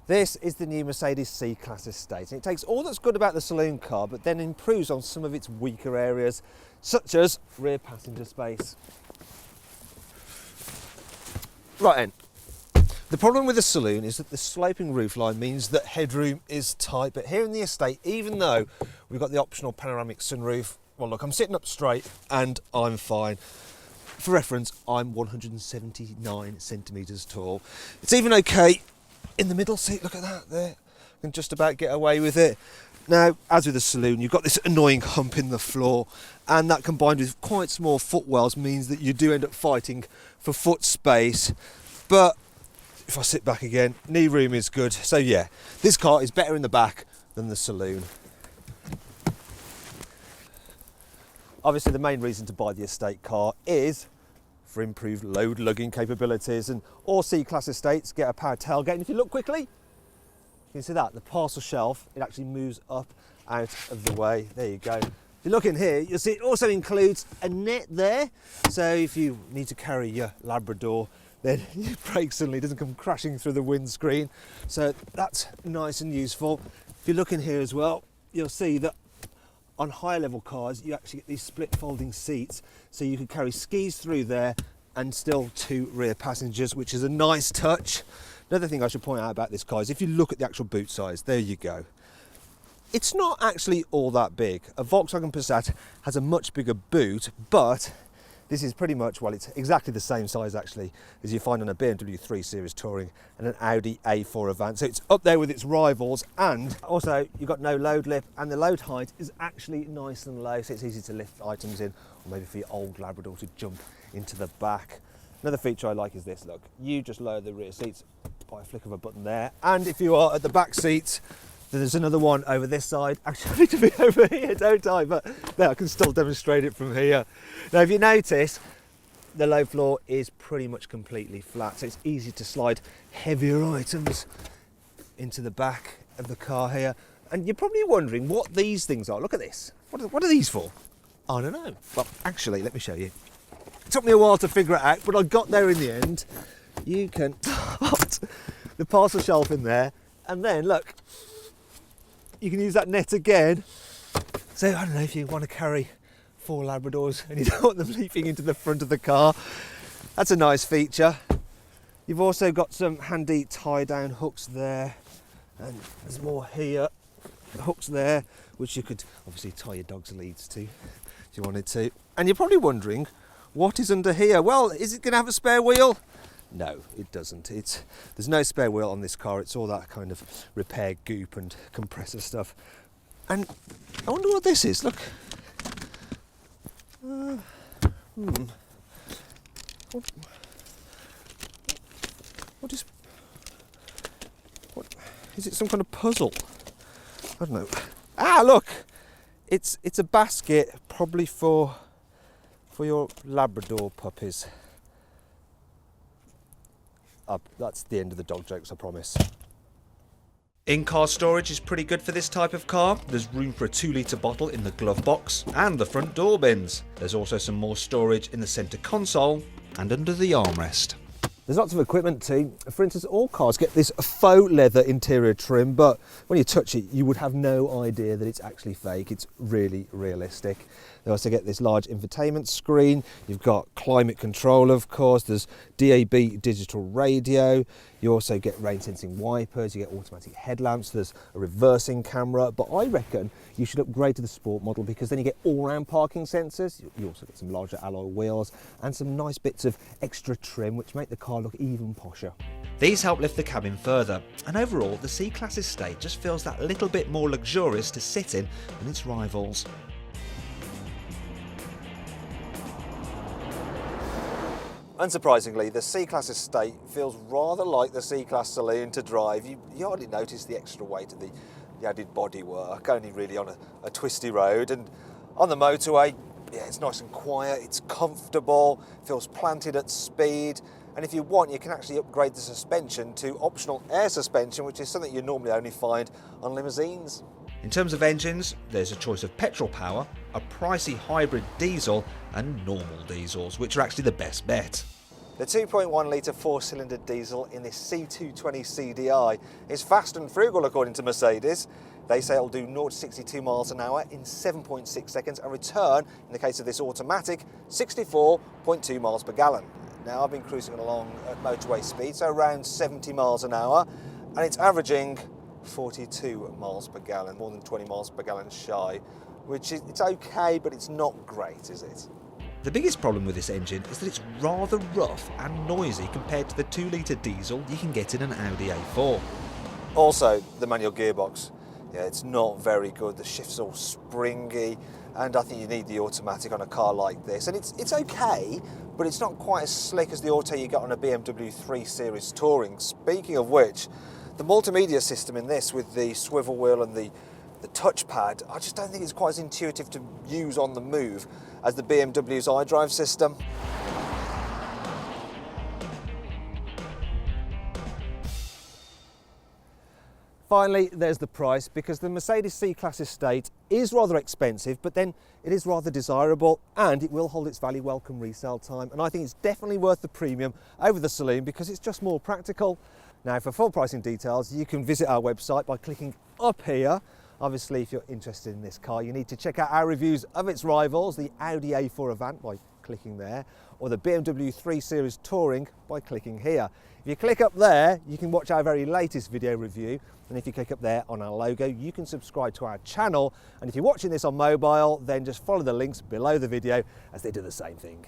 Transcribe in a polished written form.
This is the new Mercedes C-Class estate, and it takes all that's good about the saloon car but then improves on some of its weaker areas, such as rear passenger space. Right then, the problem with the saloon is that the sloping roofline means that headroom is tight, but here in the estate, even though we've got the optional panoramic sunroof, well look, I'm sitting up straight and I'm fine. For reference, I'm 179 centimetres tall. It's even okay in the middle seat, look at that there. I can just about get away with it. Now, as with the saloon, you've got this annoying hump in the floor, and that combined with quite small footwells means that you do end up fighting for foot space. But if I sit back again, knee room is good. So yeah, this car is better in the back than the saloon. Obviously, the main reason to buy the estate car is for improved load lugging capabilities, and all C-Class estates get a powered tailgate, and if you look quickly, you can see that the parcel shelf, it actually moves up out of the way. There you go. If you look in here, you'll see it also includes a net there, so if you need to carry your Labrador, then your brake suddenly doesn't come crashing through the windscreen, so that's nice and useful. If you look in here as well, you'll see that on higher level cars, you actually get these split folding seats, so you can carry skis through there and still 2 rear passengers, which is a nice touch. Another thing I should point out about this car is if you look at the actual boot size, there you go. It's not actually all that big. A Volkswagen Passat has a much bigger boot, but this is pretty much, well, it's exactly the same size actually as you find on a BMW 3 Series Touring and an Audi A4 Avant. So it's up there with its rivals, and also you've got no load lip, and the load height is actually nice and low, so it's easy to lift items in, or maybe for your old Labrador to jump into the back. Another feature I like is this, look, you just lower the rear seats by a flick of a button there, and if you are at the back seat, there's another one over this side. Actually, I need to be over here, don't I? But there, I can still demonstrate it from here. Now, if you notice, the low floor is pretty much completely flat, so it's easy to slide heavier items into the back of the car here. And you're probably wondering what these things are. Look at this. What are these for? I don't know. Well, actually, let me show you. It took me a while to figure it out, but I got there in the end. You can put the parcel shelf in there, and then, look, you can use that net again. So I don't know, if you want to carry 4 Labradors and you don't want them leaping into the front of the car, that's a nice feature. You've also got some handy tie down hooks there, and there's more here, hooks there, which you could obviously tie your dog's leads to if you wanted to. And you're probably wondering, what is under here? Well, is it going to have a spare wheel? No, it doesn't. There's no spare wheel on this car. It's all that kind of repair goop and compressor stuff. And I wonder what this is. Look. What is it? Some kind of puzzle? I don't know. Ah, look. It's a basket, probably for your Labrador puppies. That's the end of the dog jokes, I promise. In-car storage is pretty good for this type of car. There's room for a 2-litre bottle in the glove box and the front door bins. There's also some more storage in the centre console and under the armrest. There's lots of equipment too. For instance, all cars get this faux leather interior trim, but when you touch it, you would have no idea that it's actually fake. It's really realistic. They also get this large infotainment screen. You've got climate control, of course. There's DAB digital radio. You also get rain sensing wipers. You get automatic headlamps. There's a reversing camera. But I reckon you should upgrade to the sport model, because then you get all-round parking sensors. You also get some larger alloy wheels and some nice bits of extra trim, which make the car look even posher. These help lift the cabin further, and overall the C-Class estate just feels that little bit more luxurious to sit in than its rivals. Unsurprisingly, the C-Class estate feels rather like the C-Class saloon to drive. You hardly notice the extra weight of the added bodywork, only really on a twisty road. And on the motorway, yeah, it's nice and quiet, it's comfortable, feels planted at speed. And if you want, you can actually upgrade the suspension to optional air suspension, which is something you normally only find on limousines. In terms of engines, there's a choice of petrol power, a pricey hybrid diesel and normal diesels, which are actually the best bet. The 2.1 litre 4-cylinder diesel in this C220 CDI is fast and frugal according to Mercedes. They say it'll do 0 to 62 miles an hour in 7.6 seconds and return, in the case of this automatic, 64.2 miles per gallon. Now I've been cruising along at motorway speed, so around 70 miles an hour, and it's averaging 42 miles per gallon, more than 20 miles per gallon shy, which is, it's okay, but it's not great, is it? The biggest problem with this engine is that it's rather rough and noisy compared to the 2-litre diesel you can get in an Audi A4. Also, the manual gearbox. Yeah, it's not very good. The shift's all springy, and I think you need the automatic on a car like this. And it's okay, but it's not quite as slick as the auto you get on a BMW 3 Series Touring. Speaking of which, the multimedia system in this with the swivel wheel and the touchpad, I just don't think it's quite as intuitive to use on the move as the BMW's iDrive system. Finally, there's the price, because the Mercedes C-Class estate is rather expensive, but then it is rather desirable and it will hold its value well come resale time. And I think it's definitely worth the premium over the saloon because it's just more practical. Now, for full pricing details, you can visit our website by clicking up here. Obviously, if you're interested in this car, you need to check out our reviews of its rivals, the Audi A4 Avant, by clicking there, or the BMW 3 Series Touring by clicking here. If you click up there, you can watch our very latest video review, and if you click up there on our logo, you can subscribe to our channel, and if you're watching this on mobile, then just follow the links below the video as they do the same thing.